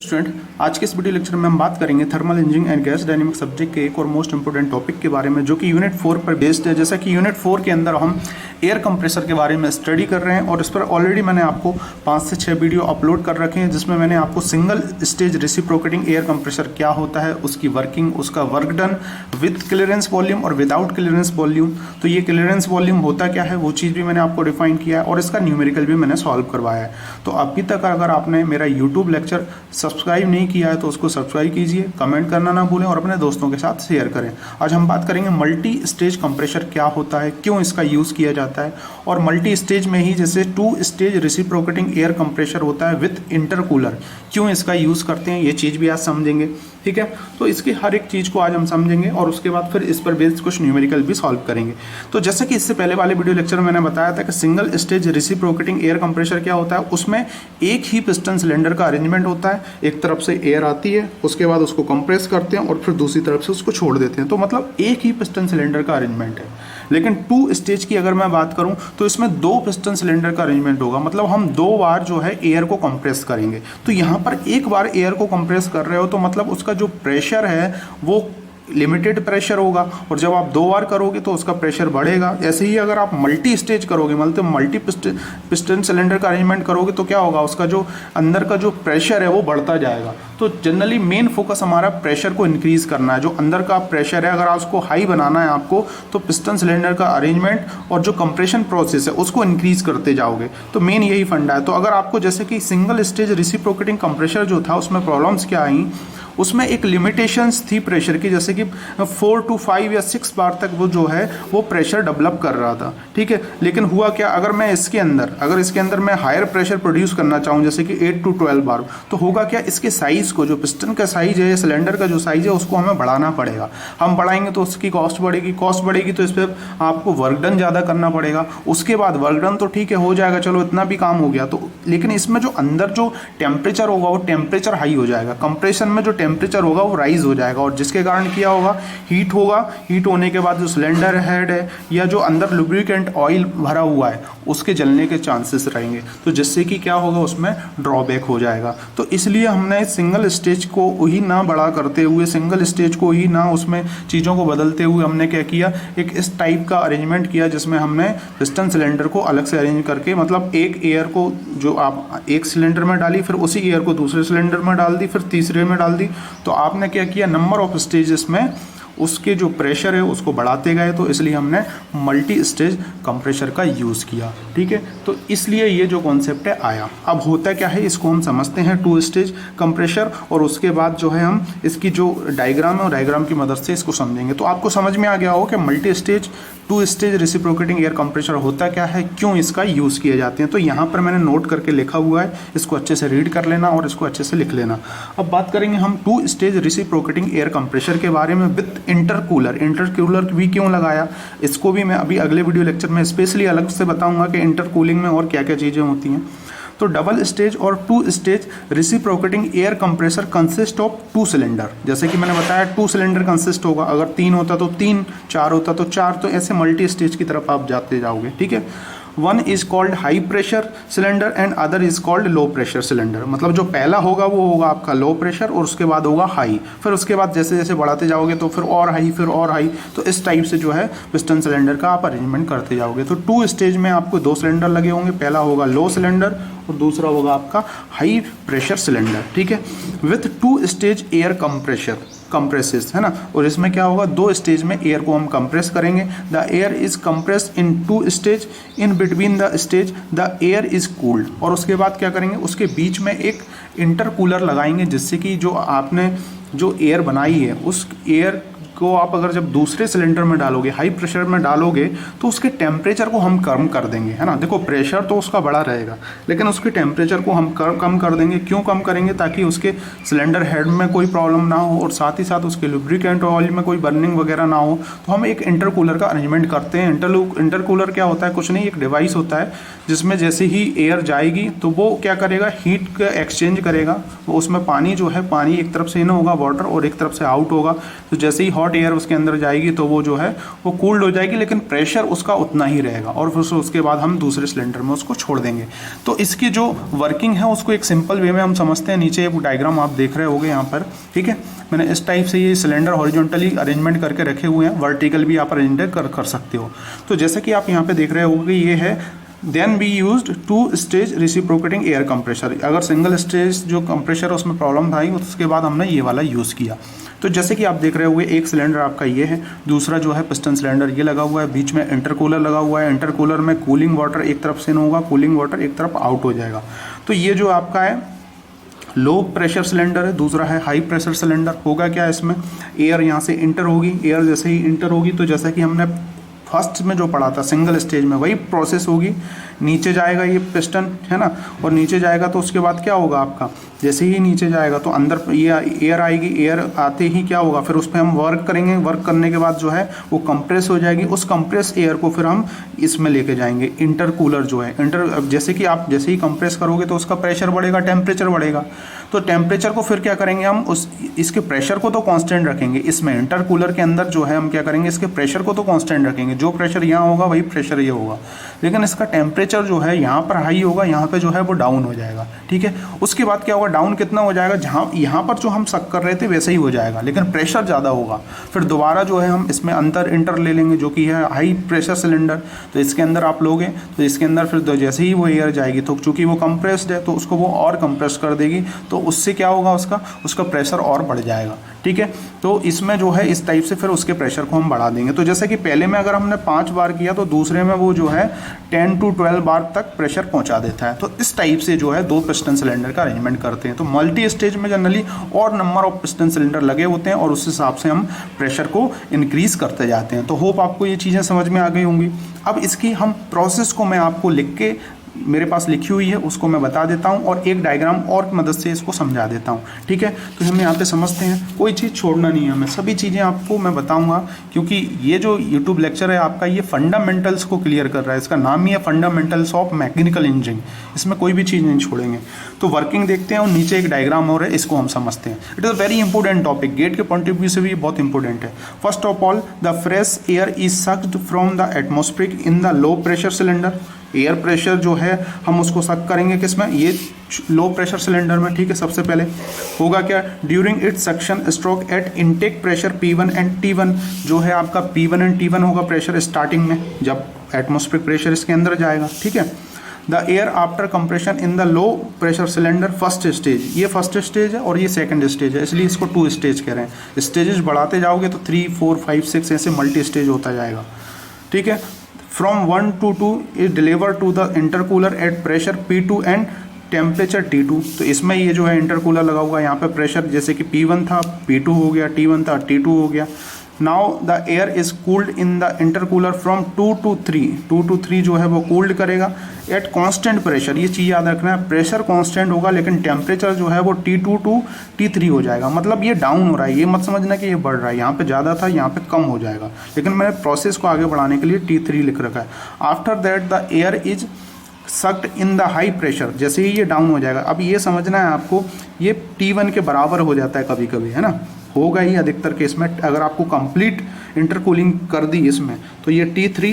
Student, आज के इस वीडियो लेक्चर में हम बात करेंगे thermal engineering and gas dynamic subject के एक और मोस्ट इंपोर्टेंट टॉपिक के बारे में, जो कि यूनिट 4 पर बेस्ड है। जैसा कि यूनिट 4 के अंदर हम एयर कंप्रेसर के बारे में स्टडी कर रहे हैं और इस पर ऑलरेडी मैंने आपको 5 से 6 वीडियो अपलोड कर रखे हैं, जिसमें मैंने आपको single stage reciprocating air compressor क्या होता है, उसकी वर्किंग, उसका work done with clearance volume और विदाउट क्लियरेंस वॉल्यूम। तो ये क्लियरेंस वॉल्यूम होता क्या है वो चीज़ भी मैंने आपको डिफाइन किया है और इसका न्यूमेरिकल भी मैंने सॉल्व करवाया है। तो अभी तक अगर आपने मेरा यूट्यूब लेक्चर सब्सक्राइब नहीं किया है तो उसको सब्सक्राइब कीजिए, कमेंट करना ना भूलें और अपने दोस्तों के साथ शेयर करें। आज हम बात करेंगे मल्टी स्टेज कंप्रेसर क्या होता है, क्यों इसका यूज़ किया जाता है, और मल्टी स्टेज में ही जैसे 2 स्टेज रेसिप्रोकेटिंग एयर कंप्रेसर होता है विद इंटरकूलर, क्यों इसका यूज़ करते हैं, ये चीज़ भी आज समझेंगे। ठीक है, तो इसकी हर एक चीज़ को आज हम समझेंगे और उसके बाद फिर इस पर बेस्ड कुछ न्यूमेरिकल भी सॉल्व करेंगे। तो जैसे कि इससे पहले वाले वीडियो लेक्चर में मैंने बताया था कि single stage reciprocating air compressor क्या होता है, उसमें एक ही पिस्टन सिलेंडर का अरेंजमेंट होता है। एक तरफ से एयर आती है, उसके बाद उसको कंप्रेस करते हैं और फिर दूसरी तरफ से उसको छोड़ देते हैं। तो मतलब एक ही पिस्टन सिलेंडर का अरेंजमेंट है। लेकिन 2 स्टेज की अगर मैं बात करूं तो इसमें 2 पिस्टन सिलेंडर का अरेंजमेंट होगा, मतलब हम 2 बार जो है एयर को कंप्रेस करेंगे। तो यहाँ पर एक बार एयर को कंप्रेस कर रहे हो तो मतलब उसका जो प्रेशर है वो लिमिटेड प्रेशर होगा, और जब आप 2 बार करोगे तो उसका प्रेशर बढ़ेगा। ऐसे ही अगर आप मल्टी स्टेज करोगे, मतलब मल्टी पिस्टन सिलेंडर का अरेंजमेंट करोगे तो क्या होगा, उसका जो अंदर का जो प्रेशर है वो बढ़ता जाएगा। तो जनरली मेन फोकस हमारा प्रेशर को इंक्रीज करना है। जो अंदर का प्रेशर है अगर उसको हाई बनाना है आपको, तो पिस्टन सिलेंडर का अरेंजमेंट और जो कंप्रेशन प्रोसेस है उसको इंक्रीज करते जाओगे। तो मेन यही फंडा है। तो अगर आपको जैसे कि सिंगल स्टेज रेसिप्रोकेटिंग कंप्रेसर जो था उसमें प्रॉब्लम्स क्या आई, उसमें एक लिमिटेशंस थी प्रेशर की, जैसे कि 4 to 5 या 6 बार तक वो जो है वो प्रेशर डेवलप कर रहा था। ठीक है, लेकिन हुआ क्या, अगर इसके अंदर मैं हायर प्रेशर प्रोड्यूस करना चाहूँ जैसे कि 8 to 12 बार, तो होगा क्या, इसके साइज़ को, जो पिस्टन का साइज है, सिलेंडर का जो साइज है, उसको हमें बढ़ाना पड़ेगा। हम बढ़ाएंगे तो उसकी कॉस्ट बढ़ेगी तो इस पर आपको वर्क डन ज़्यादा करना पड़ेगा। उसके बाद वर्क डन तो ठीक है हो जाएगा, चलो इतना भी काम हो गया, तो लेकिन इसमें जो अंदर जो टेम्परेचर होगा वो टेम्परेचर हाई हो जाएगा। कंप्रेशन में जो टेम्परेचर होगा वो राइज हो जाएगा, और जिसके कारण क्या होगा, हीट होगा। हीट होने के बाद जो सिलेंडर हेड है या जो अंदर लुब्रिकेंट ऑयल भरा हुआ है उसके जलने के चांसेस रहेंगे, तो जिससे कि क्या होगा, उसमें ड्रॉबैक हो जाएगा। तो इसलिए हमने सिंगल स्टेज को ही ना बड़ा करते हुए, सिंगल स्टेज को ही ना उसमें चीज़ों को बदलते हुए हमने क्या किया, एक इस टाइप का अरेंजमेंट किया जिसमें हमने पिस्टन सिलेंडर को अलग से अरेंज करके, मतलब एक एयर को जो आप एक सिलेंडर में डाली, फिर उसी एयर को दूसरे सिलेंडर में डाल दी, फिर तीसरे में डाल दी। तो आपने क्या किया, नंबर ऑफ स्टेजेस में उसके जो प्रेशर है उसको बढ़ाते गए, तो इसलिए हमने मल्टी स्टेज कंप्रेसर का यूज़ किया। ठीक है, तो इसलिए ये जो कॉन्सेप्ट है आया। अब होता क्या है, इसको हम समझते हैं 2 स्टेज कंप्रेसर, और उसके बाद जो है हम इसकी जो डायग्राम है और डायग्राम की मदद से इसको समझेंगे। तो आपको समझ में आ गया हो कि multi stage 2 stage reciprocating air compressor होता क्या है, क्यों इसका यूज़ किए जाते हैं। तो यहाँ पर मैंने नोट करके लिखा हुआ है, इसको अच्छे से रीड कर लेना और इसको अच्छे से लिख लेना। अब बात करेंगे हम 2 स्टेज रेसिप्रोकेटिंग एयर कंप्रेसर के बारे में विद इंटरकूलर भी क्यों लगाया, इसको भी मैं अभी अगले वीडियो लेक्चर में स्पेशली अलग से बताऊंगा कि इंटरकूलिंग में और क्या क्या चीज़ें होती हैं। तो डबल स्टेज और 2 stage reciprocating air compressor consist of 2 cylinder. जैसे कि मैंने बताया 2 सिलेंडर कंसिस्ट होगा, अगर 3 होता तो 3, 4 होता तो 4, तो ऐसे मल्टी स्टेज की तरफ आप जाते जाओगे। ठीक है, one is called high pressure cylinder and other is called low pressure cylinder. मतलब जो पहला होगा वो होगा आपका लो प्रेशर और उसके बाद होगा हाई, फिर उसके बाद जैसे जैसे बढ़ाते जाओगे तो फिर और हाई, फिर और हाई। तो इस टाइप से जो है पिस्टन सिलेंडर का आप अरेंजमेंट करते जाओगे। तो 2 स्टेज में आपको 2 सिलेंडर लगे होंगे, पहला होगा लो सिलेंडर और दूसरा होगा आपका हाई प्रेशर सिलेंडर। ठीक है, विथ 2 स्टेज एयर कंप्रेसेस है ना, और इसमें क्या होगा, 2 स्टेज में एयर को हम कंप्रेस करेंगे। The air is compressed in 2 stage, in between the stage the air is cooled. और उसके बाद क्या करेंगे, उसके बीच में एक इंटरकूलर लगाएंगे, जिससे कि जो आपने जो एयर बनाई है उस एयर को आप अगर जब दूसरे सिलेंडर में डालोगे, हाई प्रेशर में डालोगे, तो उसके टेम्परेचर को हम कम कर देंगे, है ना। देखो प्रेशर तो उसका बड़ा रहेगा लेकिन उसके टेम्परेचर को हम कम कर देंगे। क्यों कम करेंगे, ताकि उसके सिलेंडर हेड में कोई प्रॉब्लम ना हो और साथ ही साथ उसके लुब्रिकेंट ऑयल में कोई बर्निंग वगैरह ना हो। तो हम एक इंटरकूलर का अरेंजमेंट करते हैं। इंटरकूलर क्या होता है, कुछ नहीं, एक डिवाइस होता है जिसमें जैसे ही एयर जाएगी तो वो क्या करेगा, हीट का एक्सचेंज करेगा। उसमें पानी जो है, पानी एक तरफ से इन होगा वाटर और एक तरफ से आउट होगा। तो जैसे ही हॉट हॉट एयर उसके अंदर जाएगी तो वो जो है वो कूल्ड हो जाएगी, लेकिन प्रेशर उसका उतना ही रहेगा और फिर उसके बाद हम दूसरे सिलेंडर में उसको छोड़ देंगे। तो इसकी जो वर्किंग है उसको एक सिंपल वे में हम समझते हैं। नीचे एक डायग्राम आप देख रहे होगे यहाँ पर, ठीक है। मैंने इस टाइप से ये सिलेंडर हॉरिजॉन्टली अरेंजमेंट करके रखे हुए हैं, वर्टिकल भी आप अरेंजमेंट कर सकते हो। तो जैसे कि आप यहाँ पे देख रहे होगे ये है then we used 2 stage reciprocating air compressor. अगर सिंगल स्टेज जो कंप्रेसर उसमें प्रॉब्लम था उसके बाद हमने ये वाला यूज़ किया। तो जैसे कि आप देख रहे होंगे एक सिलेंडर आपका ये है, दूसरा जो है पिस्टन सिलेंडर ये लगा हुआ है, बीच में इंटरकूलर लगा हुआ है। इंटरकूलर में कूलिंग वाटर एक तरफ से इन होगा, कूलिंग वाटर एक तरफ आउट हो जाएगा। तो ये जो आपका है लो प्रेशर सिलेंडर है, दूसरा है हाई प्रेशर सिलेंडर। होगा क्या इसमें, एयर यहाँ से इंटर होगी, एयर जैसे ही इंटर होगी तो जैसा कि हमने फर्स्ट में जो पढ़ा था सिंगल स्टेज में वही प्रोसेस होगी। नीचे जाएगा ये पिस्टन, है ना, और नीचे जाएगा तो उसके बाद क्या होगा आपका, जैसे ही नीचे जाएगा तो अंदर ये एयर आएगी, एयर आते ही क्या होगा फिर उस पर हम वर्क करेंगे। वर्क करने के बाद जो है वो कंप्रेस हो जाएगी। उस कंप्रेस एयर को फिर हम इसमें लेके जाएंगे इंटरकूलर जो है। जैसे कि आप जैसे ही कंप्रेस करोगे तो उसका प्रेशर बढ़ेगा, टेम्परेचर बढ़ेगा। तो टेम्परेचर को फिर क्या करेंगे हम इसके प्रेशर को तो कांस्टेंट रखेंगे। इसमें इंटरकूलर के अंदर जो है हम क्या करेंगे, इसके प्रेशर को तो कांस्टेंट रखेंगे। जो प्रेशर यहाँ होगा वही प्रेशर ये होगा, लेकिन इसका टेम्परेचर जो है यहाँ पर हाई होगा, यहाँ पे जो है वो डाउन हो जाएगा, ठीक है। उसके बाद क्या होगा, डाउन कितना हो जाएगा, जहाँ यहाँ पर जो हम सक कर रहे थे वैसे ही हो जाएगा, लेकिन प्रेशर ज़्यादा होगा। फिर दोबारा जो है हम इसमें इंटर ले लेंगे जो कि है हाई प्रेशर सिलेंडर। तो इसके अंदर आप लोगे तो इसके अंदर फिर जैसे ही वो एयर जाएगी तो चूँकि वो कंप्रेस्ड है तो उसको वो और कंप्रेस कर देगी, तो उससे क्या होगा, उसका प्रेशर और बढ़ जाएगा, ठीक है। तो इसमें जो है इस टाइप से फिर उसके प्रेशर को हम बढ़ा देंगे। तो जैसे कि पहले में अगर हमने 5 बार किया तो दूसरे में वो जो है 10 to 12 बार तक प्रेशर पहुंचा देता है। तो इस टाइप से जो है 2 पिस्टन सिलेंडर का अरेंजमेंट करते हैं। तो मल्टी स्टेज में जनरली और नंबर ऑफ पिस्टन सिलेंडर लगे होते हैं और उस हिसाब से हम प्रेशर को इंक्रीज करते जाते हैं। तो होप आपको ये चीज़ें समझ में आ गई होंगी। अब इसकी हम प्रोसेस को मैं आपको लिख के मेरे पास लिखी हुई है उसको मैं बता देता हूँ और एक डायग्राम और की मदद से इसको समझा देता हूँ, ठीक है। तो हम यहाँ पे समझते हैं, कोई चीज़ छोड़ना नहीं है हमें, सभी चीज़ें आपको मैं बताऊँगा, क्योंकि ये जो यूट्यूब लेक्चर है आपका ये फंडामेंटल्स को क्लियर कर रहा है। इसका नाम ही है फंडामेंटल्स ऑफ मैकेनिकल इंजीनियरिंग, इसमें कोई भी चीज़ नहीं छोड़ेंगे। तो वर्किंग देखते हैं और नीचे एक डायग्राम और है, इसको हम समझते हैं। It is a very important topic, GATE के पॉइंट ऑफ व्यू से भी बहुत इंपॉर्टेंट है। First of all the fresh air is sucked from the atmospheric in the low pressure cylinder. Air pressure जो है हम उसको सक करेंगे किसमें, ये लो प्रेशर सिलेंडर में, ठीक है। सबसे पहले होगा क्या, during its suction stroke at intake pressure P1 and T1, जो है आपका P1 एंड T1 होगा प्रेशर स्टार्टिंग में जब एटमॉस्फेरिक प्रेशर इसके अंदर जाएगा, ठीक है। The air after compression in the low pressure cylinder first stage, ये फर्स्ट स्टेज है और ये सेकंड स्टेज है, इसलिए इसको 2 स्टेज कह रहे हैं। स्टेजेस बढ़ाते जाओगे तो 3, 4, 5, 6 ऐसे मल्टी स्टेज होता जाएगा, ठीक है। From 1 to 2 is delivered to the intercooler at pressure P2 and temperature T2। तो इसमें ये जो है इंटरकूलर लगा हुआ है, यहाँ पे प्रेशर जैसे कि P1 था P2 हो गया, T1 था T2 हो गया। Now the air is cooled in the intercooler from 2 to 3, 2 to 3 जो है वो कूल्ड करेगा एट कांस्टेंट प्रेशर। ये चीज़ याद रखना है, प्रेशर कांस्टेंट होगा लेकिन टेम्परेचर जो है वो T2 to T3 हो जाएगा। मतलब ये डाउन हो रहा है, ये मत समझना कि ये बढ़ रहा है, यहाँ पे ज़्यादा था यहाँ पे कम हो जाएगा, लेकिन मैंने प्रोसेस को आगे बढ़ाने के लिए T3 लिख रखा है। After that the air is sucked in the high pressure, जैसे ही ये डाउन हो जाएगा। अब ये समझना है आपको, ये T1 के बराबर हो जाता है कभी कभी, है ना, होगा ही अधिकतर केस में। अगर आपको कंप्लीट इंटरकूलिंग कर दी इसमें तो ये T3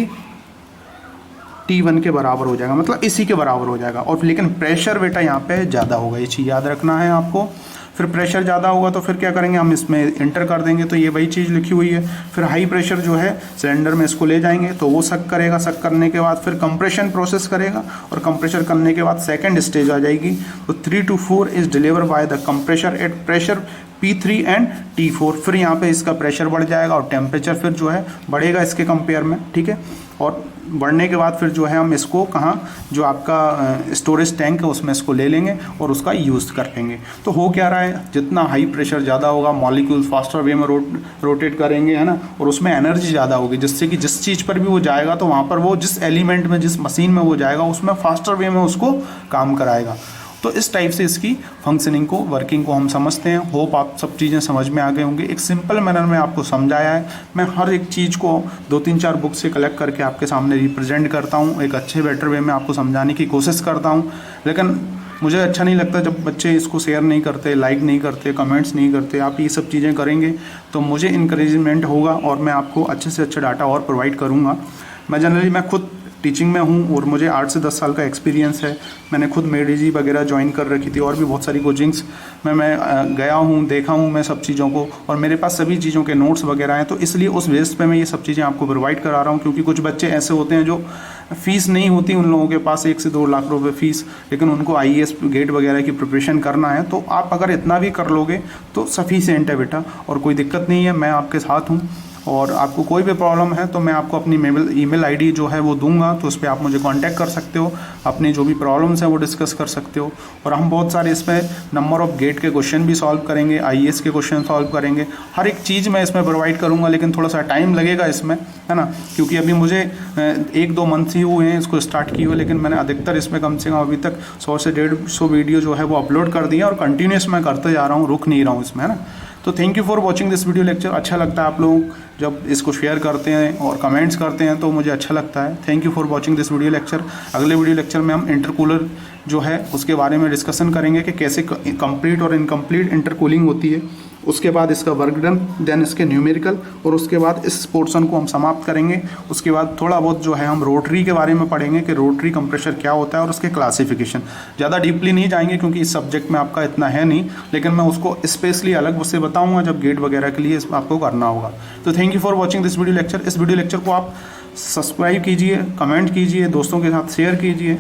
T1 के बराबर हो जाएगा, मतलब इसी के बराबर हो जाएगा। और लेकिन प्रेशर बेटा यहाँ पे ज़्यादा होगा, ये चीज़ याद रखना है आपको। फिर प्रेशर ज़्यादा होगा तो फिर क्या करेंगे, हम इसमें इंटर कर देंगे, तो ये वही चीज़ लिखी हुई है। फिर हाई प्रेशर जो है सिलेंडर में इसको ले जाएंगे तो वो सक करेगा, सक करने के बाद फिर कंप्रेशन प्रोसेस करेगा और कंप्रेशर करने के बाद सेकंड स्टेज आ जाएगी। तो 3 to 4 is deliver by the compressor at pressure P3 and T4। फिर यहाँ पे इसका प्रेशर बढ़ जाएगा और टेम्परेचर फिर जो है बढ़ेगा इसके कंपेयर में, ठीक है। और बढ़ने के बाद फिर जो है हम इसको कहाँ, जो आपका स्टोरेज टैंक है उसमें इसको ले लेंगे और उसका यूज़ कर लेंगे। तो हो क्या रहा है, जितना हाई प्रेशर ज़्यादा होगा मॉलिक्यूल्स फास्टर वे में रोटेट करेंगे, है ना, और उसमें एनर्जी ज़्यादा होगी, जिससे कि जिस चीज़ पर भी वो जाएगा तो वहाँ पर वो जिस एलिमेंट में, जिस मशीन में वो जाएगा उसमें फास्टर वे में उसको काम कराएगा। तो इस टाइप से इसकी फंक्शनिंग को, वर्किंग को हम समझते हैं। होप आप सब चीज़ें समझ में आ गए होंगे। एक सिंपल मैनर में आपको समझाया है। मैं हर एक चीज़ को 2-3-4 बुक से कलेक्ट करके आपके सामने रिप्रेजेंट करता हूँ, एक अच्छे बेटर वे में आपको समझाने की कोशिश करता हूँ। लेकिन मुझे अच्छा नहीं लगता जब बच्चे इसको शेयर नहीं करते, लाइक नहीं करते, कमेंट्स नहीं करते। आप ये सब चीज़ें करेंगे तो मुझे इंकरेजमेंट होगा और मैं आपको अच्छे से अच्छा डाटा और प्रोवाइड करूँगा। मैं खुद टीचिंग में हूँ और मुझे 8 से 10 साल का एक्सपीरियंस है। मैंने खुद मेडीजी वगैरह ज्वाइन कर रखी थी और भी बहुत सारी कोचिंग्स में मैं गया हूँ, देखा हूँ मैं सब चीज़ों को, और मेरे पास सभी चीज़ों के नोट्स वगैरह हैं। तो इसलिए उस बेस पे मैं ये सब चीज़ें आपको प्रोवाइड करा रहा हूँ, क्योंकि कुछ बच्चे ऐसे होते हैं जो फ़ीस नहीं होती उन लोगों के पास 1 से 2 लाख रुपए फ़ीस, लेकिन उनको IAS गेट वगैरह की प्रिपरेशन करना है। तो आप अगर इतना भी कर लोगे तो सफिशिएंट है बेटा, और कोई दिक्कत नहीं है, मैं आपके साथ हूँ। और आपको कोई भी प्रॉब्लम है तो मैं आपको अपनी ईमेल आईडी जो है वो दूंगा, तो उस पर आप मुझे कांटेक्ट कर सकते हो, अपनी जो भी प्रॉब्लम्स हैं वो डिस्कस कर सकते हो। और हम बहुत सारे इसमें नंबर ऑफ गेट के क्वेश्चन भी सॉल्व करेंगे, IAS के क्वेश्चन सॉल्व करेंगे, हर एक चीज़ मैं इसमें प्रोवाइड करूँगा। लेकिन थोड़ा सा टाइम लगेगा इसमें, है ना, क्योंकि अभी मुझे 1-2 मंथ ही हुए हैं इसको स्टार्ट किए हुए, लेकिन मैंने अधिकतर इसमें कम से कम अभी तक 100 से 150 वीडियो जो है वो अपलोड कर दिए और कंटिन्यूस मैं करते जा रहा हूँ, रुक नहीं रहा हूँ इसमें, है ना। तो thank you for watching this video lecture. अच्छा लगता है आप लोग जब इसको शेयर करते हैं और कमेंट्स करते हैं, तो मुझे अच्छा लगता है। Thank you for watching this video lecture. अगले वीडियो लेक्चर में हम इंटरकूलर जो है उसके बारे में डिस्कशन करेंगे कि कैसे कंप्लीट और इनकम्प्लीट इंटरकूलिंग होती है, उसके बाद इसका वर्क डन, देन इसके न्यूमेरिकल, और उसके बाद इस पोर्शन को हम समाप्त करेंगे। उसके बाद थोड़ा बहुत जो है हम रोटरी के बारे में पढ़ेंगे कि रोटरी कंप्रेशर क्या होता है और उसके क्लासिफिकेशन। ज़्यादा डीपली नहीं जाएंगे क्योंकि इस सब्जेक्ट में आपका इतना है नहीं, लेकिन मैं उसको स्पेशली अलग उससे बताऊंगा जब गेट वगैरह के लिए आपको करना होगा। तो thank you for watching this video lecture. इस वीडियो लेक्चर को आप सब्सक्राइब कीजिए, कमेंट कीजिए, दोस्तों के साथ शेयर कीजिए।